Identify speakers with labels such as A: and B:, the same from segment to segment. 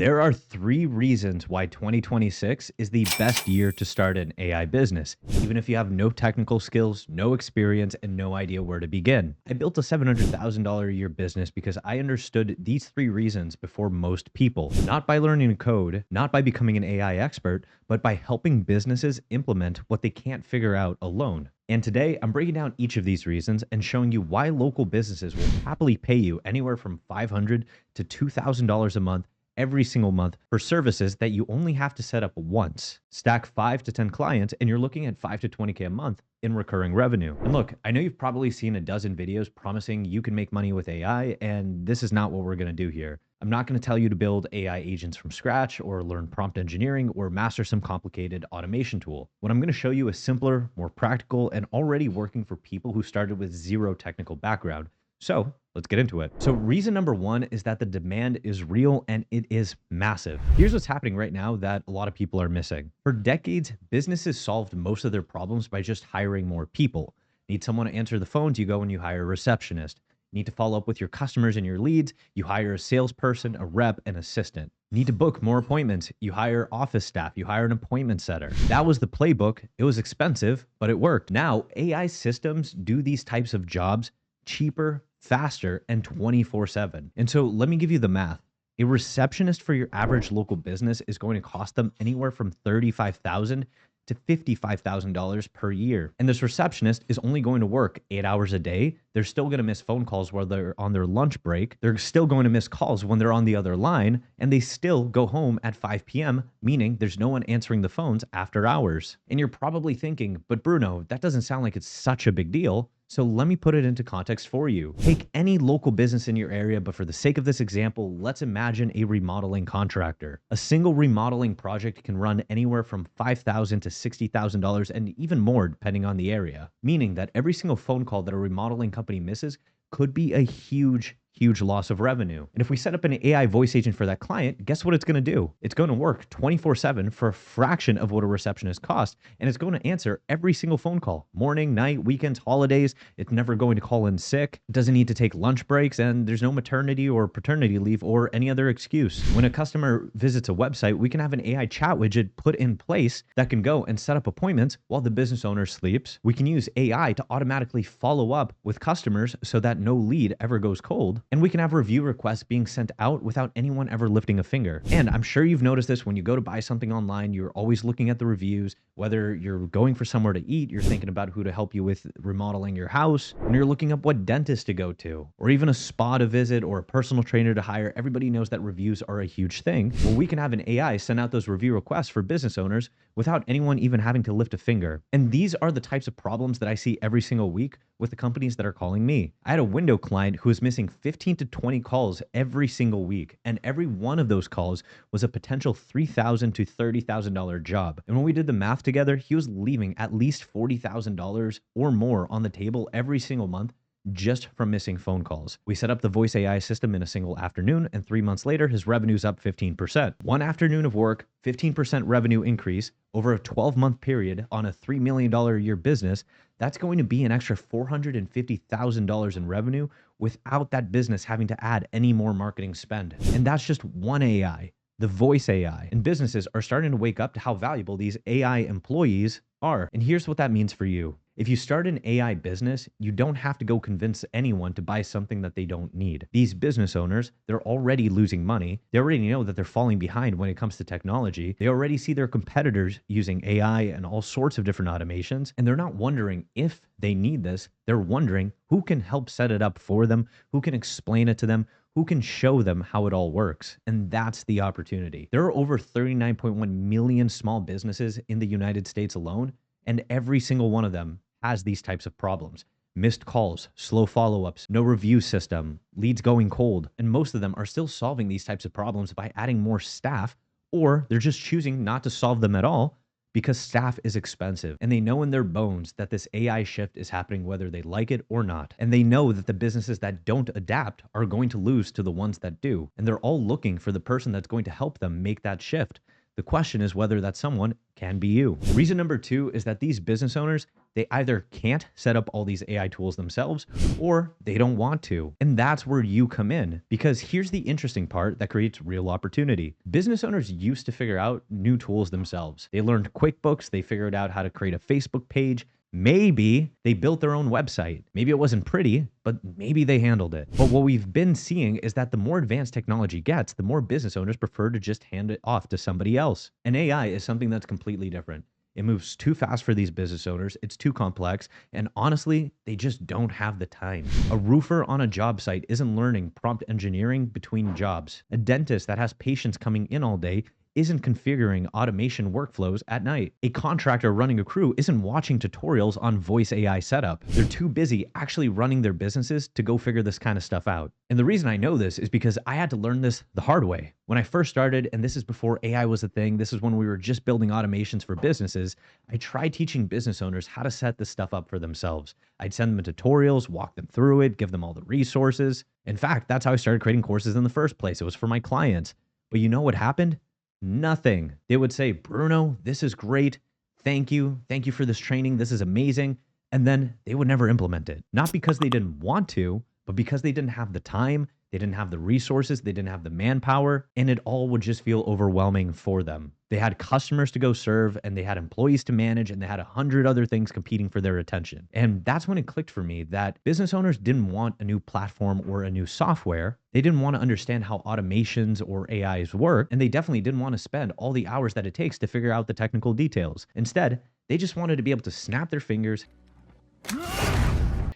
A: There are three reasons why 2026 is the best year to start an AI business, even if you have no technical skills, no experience, and no idea where to begin. I built a $700,000 a year business because I understood these three reasons before most people, not by learning to code, not by becoming an AI expert, but by helping businesses implement what they can't figure out alone. And today, I'm breaking down each of these reasons and showing you why local businesses will happily pay you anywhere from $500 to $2,000 a month every single month for services that you only have to set up once. Stack 5 to 10 clients and you're looking at 5 to 20K a month in recurring revenue. And look, I know you've probably seen a dozen videos promising you can make money with AI, and this is not what we're going to do here. I'm not going to tell you to build AI agents from scratch or learn prompt engineering or master some complicated automation tool. What I'm going to show you is simpler, more practical, and already working for people who started with zero technical background. So let's get into it. So reason number one is that the demand is real and it is massive. Here's what's happening right now that a lot of people are missing. For decades, businesses solved most of their problems by just hiring more people. Need someone to answer the phones, you go and you hire a receptionist. Need to follow up with your customers and your leads, you hire a salesperson, a rep, an assistant. Need to book more appointments, you hire office staff, you hire an appointment setter. That was the playbook. It was expensive, but it worked. Now, AI systems do these types of jobs cheaper, faster, and 24/7. And so let me give you the math. A receptionist for your average local business is going to cost them anywhere from $35,000 to $55,000 per year. And this receptionist is only going to work 8 hours a day. They're still going to miss phone calls while they're on their lunch break. They're still going to miss calls when they're on the other line, and they still go home at 5 p.m., meaning there's no one answering the phones after hours. And you're probably thinking, but Bruno, that doesn't sound like it's such a big deal. So let me put it into context for you. Take any local business in your area, but for the sake of this example, let's imagine a remodeling contractor. A single remodeling project can run anywhere from $5,000 to $60,000 and even more depending on the area, meaning that every single phone call that a remodeling company misses could be a huge loss of revenue. And if we set up an AI voice agent for that client, guess what it's going to do? It's going to work 24/7 for a fraction of what a receptionist costs, and it's going to answer every single phone call, morning, night, weekends, holidays. It's never going to call in sick. It doesn't need to take lunch breaks, and there's no maternity or paternity leave or any other excuse. When a customer visits a website, we can have an AI chat widget put in place that can go and set up appointments while the business owner sleeps. We can use AI to automatically follow up with customers so that no lead ever goes cold. And we can have review requests being sent out without anyone ever lifting a finger. And I'm sure you've noticed this when you go to buy something online, you're always looking at the reviews. Whether you're going for somewhere to eat, you're thinking about who to help you with remodeling your house, when you're looking up what dentist to go to, or even a spa to visit or a personal trainer to hire. Everybody knows that reviews are a huge thing. Well, we can have an AI send out those review requests for business owners without anyone even having to lift a finger. And these are the types of problems that I see every single week with the companies that are calling me. I had a window client who was missing 15 to 20 calls every single week, and every one of those calls was a potential $3,000 to $30,000 job. And when we did the math together, he was leaving at least $40,000 or more on the table every single month just from missing phone calls. We set up the voice AI system in a single afternoon, and 3 months later, his revenue's up 15%. One afternoon of work, 15% revenue increase over a 12-month period on a $3 million a year business. That's going to be an extra $450,000 in revenue without that business having to add any more marketing spend. And that's just one AI, the voice AI. And businesses are starting to wake up to how valuable these AI employees are. And here's what that means for you. If you start an AI business, you don't have to go convince anyone to buy something that they don't need. These business owners, they're already losing money. They already know that they're falling behind when it comes to technology. They already see their competitors using AI and all sorts of different automations, and they're not wondering if they need this. They're wondering who can help set it up for them, who can explain it to them, who can show them how it all works. And that's the opportunity. There are over 39.1 million small businesses in the United States alone, and every single one of them has these types of problems. Missed calls, slow follow-ups, no review system, leads going cold. And most of them are still solving these types of problems by adding more staff, or they're just choosing not to solve them at all because staff is expensive. And they know in their bones that this AI shift is happening whether they like it or not. And they know that the businesses that don't adapt are going to lose to the ones that do. And they're all looking for the person that's going to help them make that shift. The question is whether that someone can be you. Reason number two is that these business owners, they either can't set up all these AI tools themselves or they don't want to. And that's where you come in, because here's the interesting part that creates real opportunity. Business owners used to figure out new tools themselves. They learned QuickBooks, they figured out how to create a Facebook page. Maybe they built their own website. Maybe it wasn't pretty, but maybe they handled it. But what we've been seeing is that the more advanced technology gets, the more business owners prefer to just hand it off to somebody else. And AI is something that's completely different. It moves too fast for these business owners. It's too complex. And honestly, they just don't have the time. A roofer on a job site isn't learning prompt engineering between jobs. A dentist that has patients coming in all day isn't configuring automation workflows at night. A contractor running a crew isn't watching tutorials on voice AI setup. They're too busy actually running their businesses to go figure this kind of stuff out. And the reason I know this is because I had to learn this the hard way. When I first started, and this is before AI was a thing, this is when we were just building automations for businesses, I tried teaching business owners how to set this stuff up for themselves. I'd send them tutorials, walk them through it, give them all the resources. In fact, that's how I started creating courses in the first place. It was for my clients. But you know what happened? Nothing. They would say, Bruno, this is great. Thank you. Thank you for this training. This is amazing. And then they would never implement it. Not because they didn't want to, but because they didn't have the time, they didn't have the resources, they didn't have the manpower, and it all would just feel overwhelming for them. They had customers to go serve, and they had employees to manage, and they had 100 other things competing for their attention. And that's when it clicked for me that business owners didn't want a new platform or a new software. They didn't want to understand how automations or AIs work, and they definitely didn't want to spend all the hours that it takes to figure out the technical details. Instead, they just wanted to be able to snap their fingers,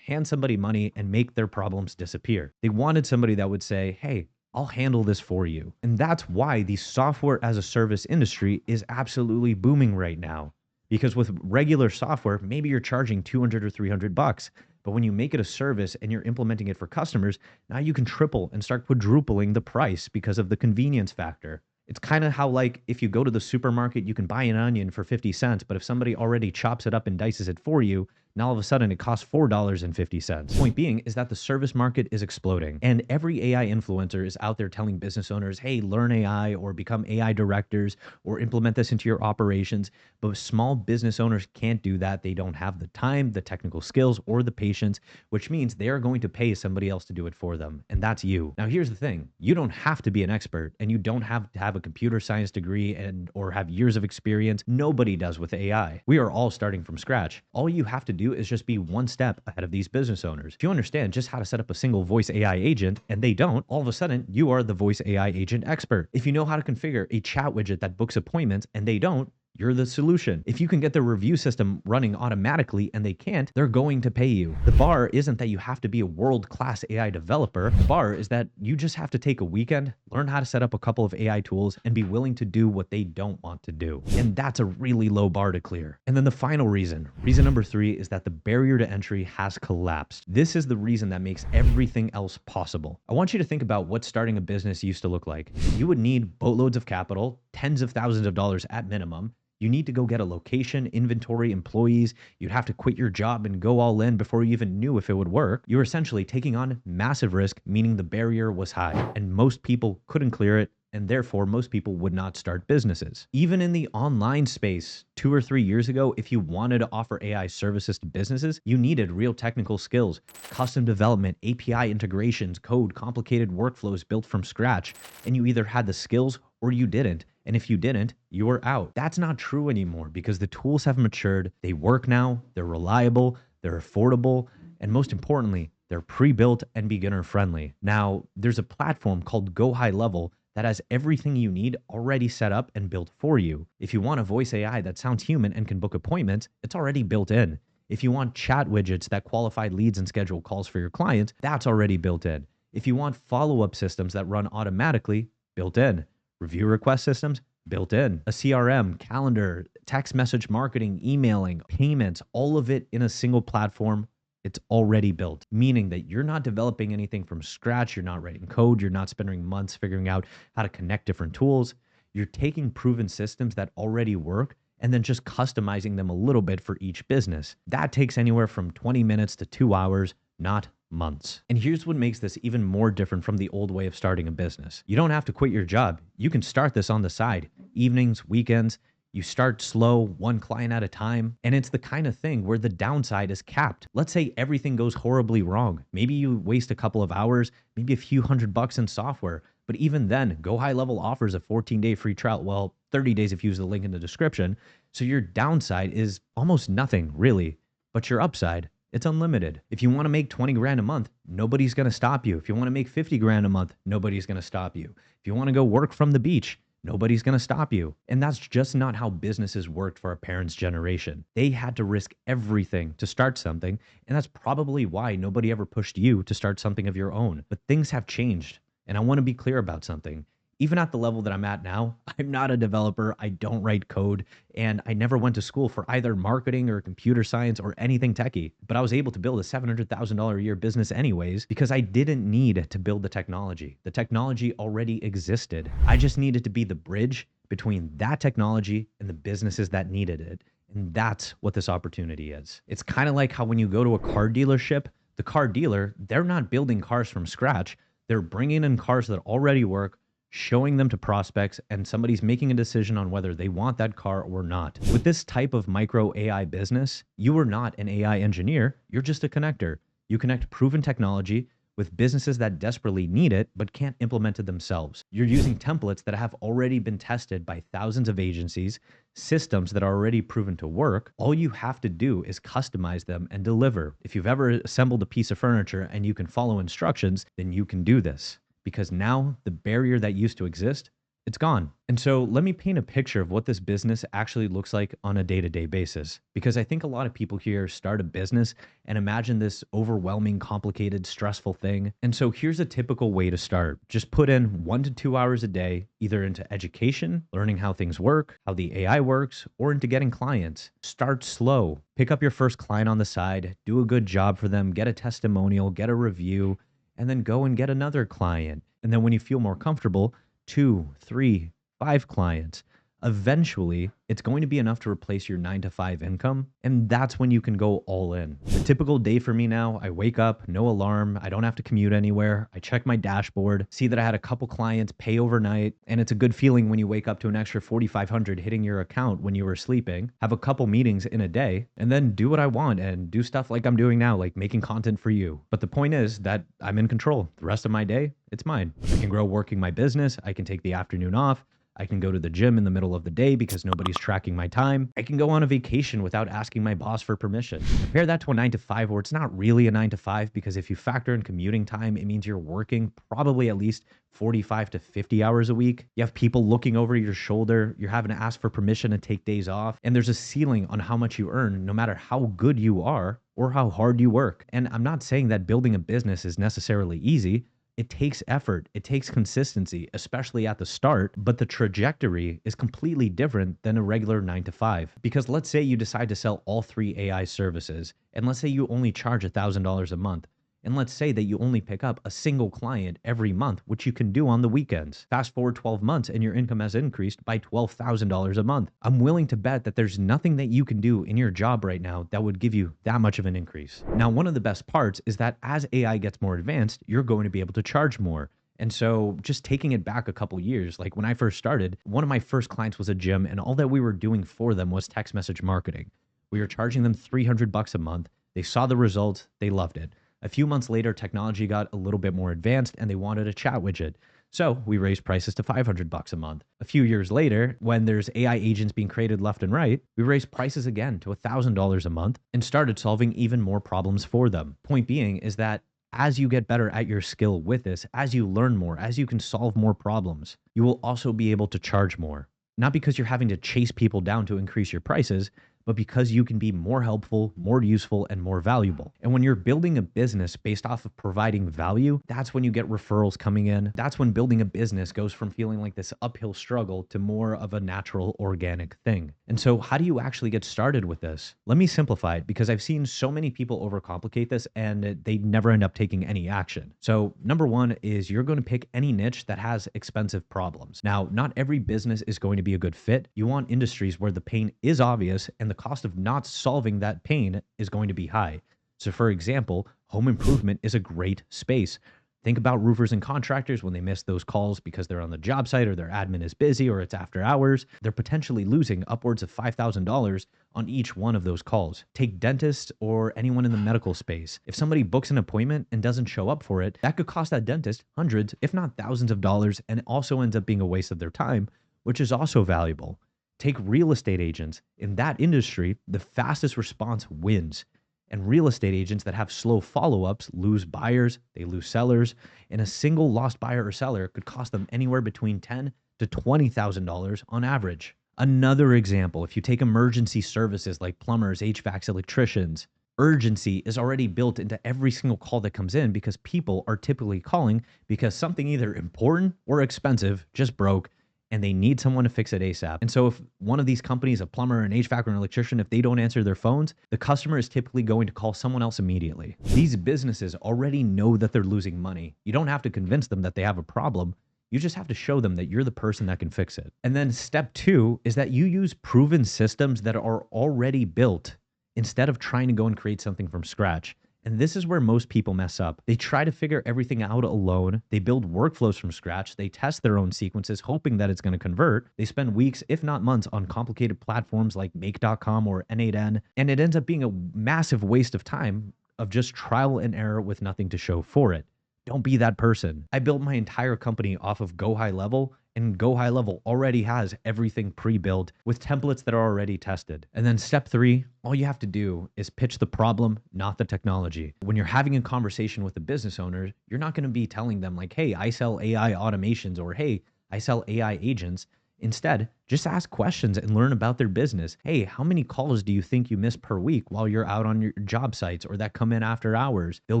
A: hand somebody money, and make their problems disappear. They wanted somebody that would say, hey, I'll handle this for you. And that's why the software as a service industry is absolutely booming right now. Because with regular software, maybe you're charging 200 or 300 bucks. But when you make it a service and you're implementing it for customers, now you can triple and start quadrupling the price because of the convenience factor. It's kind of how, like, if you go to the supermarket, you can buy an onion for 50 cents, but if somebody already chops it up and dices it for you, now all of a sudden it costs $4.50. Point being is that the service market is exploding, and every AI influencer is out there telling business owners, hey, learn AI or become AI directors or implement this into your operations. But small business owners can't do that. They don't have the time, the technical skills, or the patience, which means they are going to pay somebody else to do it for them. And that's you. Now, here's the thing. You don't have to be an expert, and you don't have to have a computer science degree or have years of experience. Nobody does with AI. We are all starting from scratch. All you have to do is just be one step ahead of these business owners. If you understand just how to set up a single voice AI agent and they don't, all of a sudden you are the voice AI agent expert. If you know how to configure a chat widget that books appointments and they don't, you're the solution. If you can get their review system running automatically and they can't, they're going to pay you. The bar isn't that you have to be a world-class AI developer. The bar is that you just have to take a weekend, learn how to set up a couple of AI tools, and be willing to do what they don't want to do. And that's a really low bar to clear. And then the final reason number 3, is that the barrier to entry has collapsed. This is the reason that makes everything else possible. I want you to think about what starting a business used to look like. You would need boatloads of capital, tens of thousands of dollars at minimum. You need to go get a location, inventory, employees. You'd have to quit your job and go all in before you even knew if it would work. You were essentially taking on massive risk, meaning the barrier was high, and most people couldn't clear it, and therefore most people would not start businesses. Even in the online space, 2 or 3 years ago, if you wanted to offer AI services to businesses, you needed real technical skills, custom development, API integrations, code, complicated workflows built from scratch, and you either had the skills or you didn't. And if you didn't, you were out. That's not true anymore because the tools have matured. They work now, they're reliable, they're affordable, and most importantly, they're pre-built and beginner friendly. Now, there's a platform called Go High Level that has everything you need already set up and built for you. If you want a voice AI that sounds human and can book appointments, it's already built in. If you want chat widgets that qualify leads and schedule calls for your clients, that's already built in. If you want follow-up systems that run automatically, built in. Review request systems, built in. A CRM, calendar, text message marketing, emailing, payments, all of it in a single platform. It's already built, meaning that you're not developing anything from scratch. You're not writing code. You're not spending months figuring out how to connect different tools. You're taking proven systems that already work and then just customizing them a little bit for each business. That takes anywhere from 20 minutes to 2 hours, not months. And here's what makes this even more different from the old way of starting a business. You don't have to quit your job. You can start this on the side. evenings, weekends. You start slow, one client at a time, and it's the kind of thing where the downside is capped. Let's say everything goes horribly wrong. Maybe you waste a couple of hours, maybe a few $100 in software, but even then, Go High Level offers a 14-day free trial. Well, 30 days if you use the link in the description. So your downside is almost nothing, really, but your upside, it's unlimited. If you want to make 20 grand a month, nobody's going to stop you. If you want to make 50 grand a month, nobody's going to stop you. If you want to go work from the beach, nobody's going to stop you. And that's just not how businesses worked for our parents' generation. They had to risk everything to start something. And that's probably why nobody ever pushed you to start something of your own. But things have changed. And I want to be clear about something. Even at the level that I'm at now, I'm not a developer. I don't write code. And I never went to school for either marketing or computer science or anything techie. But I was able to build a $700,000 a year business anyways, because I didn't need to build the technology. The technology already existed. I just needed to be the bridge between that technology and the businesses that needed it. And that's what this opportunity is. It's kind of like how when you go to a car dealership, the car dealer, they're not building cars from scratch. They're bringing in cars that already work, showing them to prospects, and somebody's making a decision on whether they want that car or not. With this type of micro AI business, you are not an AI engineer, you're just a connector. You connect proven technology with businesses that desperately need it but can't implement it themselves. You're using templates that have already been tested by thousands of agencies, systems that are already proven to work. All you have to do is customize them and deliver. If you've ever assembled a piece of furniture and you can follow instructions, then you can do this. Because now the barrier that used to exist, it's gone. And so let me paint a picture of what this business actually looks like on a day-to-day basis. Because I think a lot of people here start a business and imagine this overwhelming, complicated, stressful thing. And so here's a typical way to start. Just put in 1 to 2 hours a day, either into education, learning how things work, how the AI works, or into getting clients. Start slow. Pick up your first client on the side, do a good job for them, get a testimonial, get a review, and then go and get another client. And then when you feel more comfortable, 2, 3, 5 clients. Eventually, it's going to be enough to replace your 9 to 5 income. And that's when you can go all in. A typical day for me now, I wake up, no alarm. I don't have to commute anywhere. I check my dashboard, see that I had a couple clients pay overnight. And it's a good feeling when you wake up to an extra 4,500 hitting your account when you were sleeping, have a couple meetings in a day, and then do what I want and do stuff like I'm doing now, like making content for you. But the point is that I'm in control. The rest of my day, it's mine. I can grow working my business. I can take the afternoon off. I can go to the gym in the middle of the day because nobody's tracking my time. I can go on a vacation without asking my boss for permission. Compare that to a 9 to 5 where it's not really a 9 to 5 because if you factor in commuting time, it means you're working probably at least 45 to 50 hours a week. You have people looking over your shoulder. You're having to ask for permission to take days off. And there's a ceiling on how much you earn, no matter how good you are or how hard you work. And I'm not saying that building a business is necessarily easy. It takes effort. It takes consistency, especially at the start, but the trajectory is completely different than a regular 9 to 5. Because let's say you decide to sell all 3 AI services, and let's say you only charge $1,000 a month. And let's say that you only pick up a single client every month, which you can do on the weekends. Fast forward 12 months and your income has increased by $12,000 a month. I'm willing to bet that there's nothing that you can do in your job right now that would give you that much of an increase. Now, one of the best parts is that as AI gets more advanced, you're going to be able to charge more. And so just taking it back a couple years, like when I first started, one of my first clients was a gym and all that we were doing for them was text message marketing. We were charging them $300 a month. They saw the results. They loved it. A few months later, technology got a little bit more advanced and they wanted a chat widget. So we raised prices to $500 a month. A few years later, when there's AI agents being created left and right, we raised prices again to $1,000 a month and started solving even more problems for them. Point being is that as you get better at your skill with this, as you learn more, as you can solve more problems, you will also be able to charge more. Not because you're having to chase people down to increase your prices, but because you can be more helpful, more useful, and more valuable. And when you're building a business based off of providing value, that's when you get referrals coming in. That's when building a business goes from feeling like this uphill struggle to more of a natural, organic thing. And so how do you actually get started with this? Let me simplify it because I've seen so many people overcomplicate this and they never end up taking any action. So number one is you're going to pick any niche that has expensive problems. Now, not every business is going to be a good fit. You want industries where the pain is obvious and the cost of not solving that pain is going to be high. So for example, home improvement is a great space. Think about roofers and contractors when they miss those calls because they're on the job site or their admin is busy or it's after hours. They're potentially losing upwards of $5,000 on each one of those calls. Take dentists or anyone in the medical space. If somebody books an appointment and doesn't show up for it, that could cost that dentist hundreds, if not thousands of dollars, and it also ends up being a waste of their time, which is also valuable. Take real estate agents. In that industry, the fastest response wins. And real estate agents that have slow follow ups lose buyers, they lose sellers, and a single lost buyer or seller could cost them anywhere between $10,000 to $20,000 on average. Another example, if you take emergency services like plumbers, HVACs, electricians, urgency is already built into every single call that comes in because people are typically calling because something either important or expensive just broke and they need someone to fix it ASAP. And so if one of these companies, a plumber, an HVAC, or an electrician, if they don't answer their phones, the customer is typically going to call someone else immediately. These businesses already know that they're losing money. You don't have to convince them that they have a problem. You just have to show them that you're the person that can fix it. And then step two is that you use proven systems that are already built instead of trying to go and create something from scratch. And this is where most people mess up. They try to figure everything out alone. They build workflows from scratch. They test their own sequences, hoping that it's going to convert. They spend weeks, if not months, on complicated platforms like Make.com or N8N. And it ends up being a massive waste of time of just trial and error with nothing to show for it. Don't be that person. I built my entire company off of Go High Level, and Go High Level already has everything pre-built with templates that are already tested. And then step three, all you have to do is pitch the problem, not the technology. When you're having a conversation with a business owner, you're not going to be telling them like, hey, I sell AI automations or hey, I sell AI agents. Instead, just ask questions and learn about their business. Hey, how many calls do you think you miss per week while you're out on your job sites or that come in after hours? They'll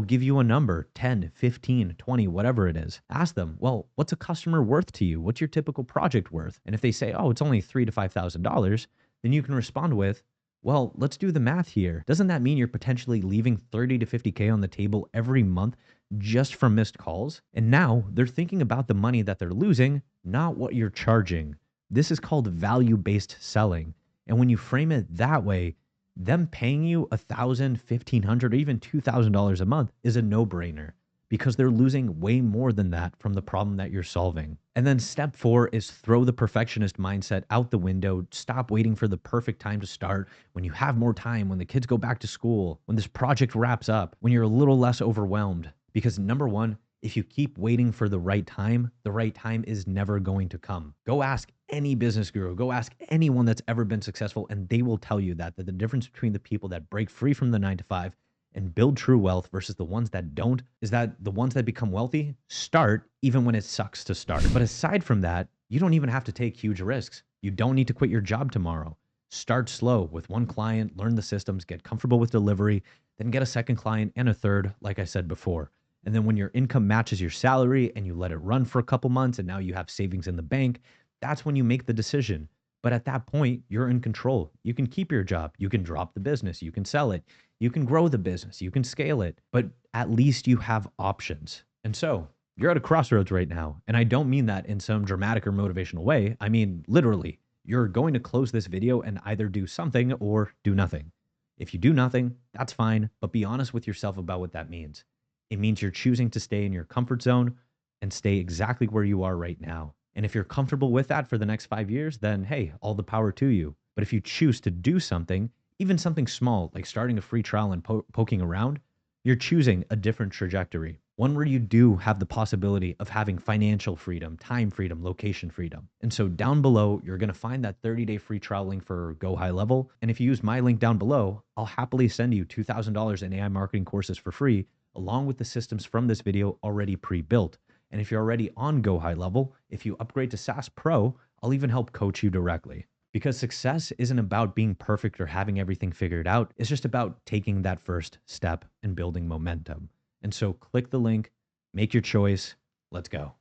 A: give you a number, 10, 15, 20, whatever it is. Ask them, well, what's a customer worth to you? What's your typical project worth? And if they say, oh, it's only $3,000 to $5,000, then you can respond with, well, let's do the math here. Doesn't that mean you're potentially leaving 30 to 50K on the table every month just from missed calls? And now they're thinking about the money that they're losing, not what you're charging. This is called value-based selling. And when you frame it that way, them paying you $1,000, $1,500, or even $2,000 a month is a no-brainer because they're losing way more than that from the problem that you're solving. And then step four is throw the perfectionist mindset out the window. Stop waiting for the perfect time to start, when you have more time, when the kids go back to school, when this project wraps up, when you're a little less overwhelmed. Because number one, if you keep waiting for the right time is never going to come. Go ask any business guru, go ask anyone that's ever been successful, and they will tell you that the difference between the people that break free from the 9 to 5 and build true wealth versus the ones that don't is that the ones that become wealthy start even when it sucks to start. But aside from that, you don't even have to take huge risks. You don't need to quit your job tomorrow. Start slow with one client, learn the systems, get comfortable with delivery, then get a second client and a third, like I said before. And then when your income matches your salary and you let it run for a couple months and now you have savings in the bank, that's when you make the decision. But at that point, you're in control. You can keep your job. You can drop the business. You can sell it. You can grow the business. You can scale it. But at least you have options. And so you're at a crossroads right now. And I don't mean that in some dramatic or motivational way. I mean, literally, you're going to close this video and either do something or do nothing. If you do nothing, that's fine. But be honest with yourself about what that means. It means you're choosing to stay in your comfort zone and stay exactly where you are right now. And if you're comfortable with that for the next 5 years, then hey, all the power to you. But if you choose to do something, even something small, like starting a free trial and poking around, you're choosing a different trajectory. One where you do have the possibility of having financial freedom, time freedom, location freedom. And so down below, you're going to find that 30-day free trial link for Go High Level. And if you use my link down below, I'll happily send you $2,000 in AI marketing courses for free, along with the systems from this video already pre-built. And if you're already on Go High Level, if you upgrade to SaaS Pro, I'll even help coach you directly. Because success isn't about being perfect or having everything figured out. It's just about taking that first step and building momentum. And so click the link, make your choice. Let's go.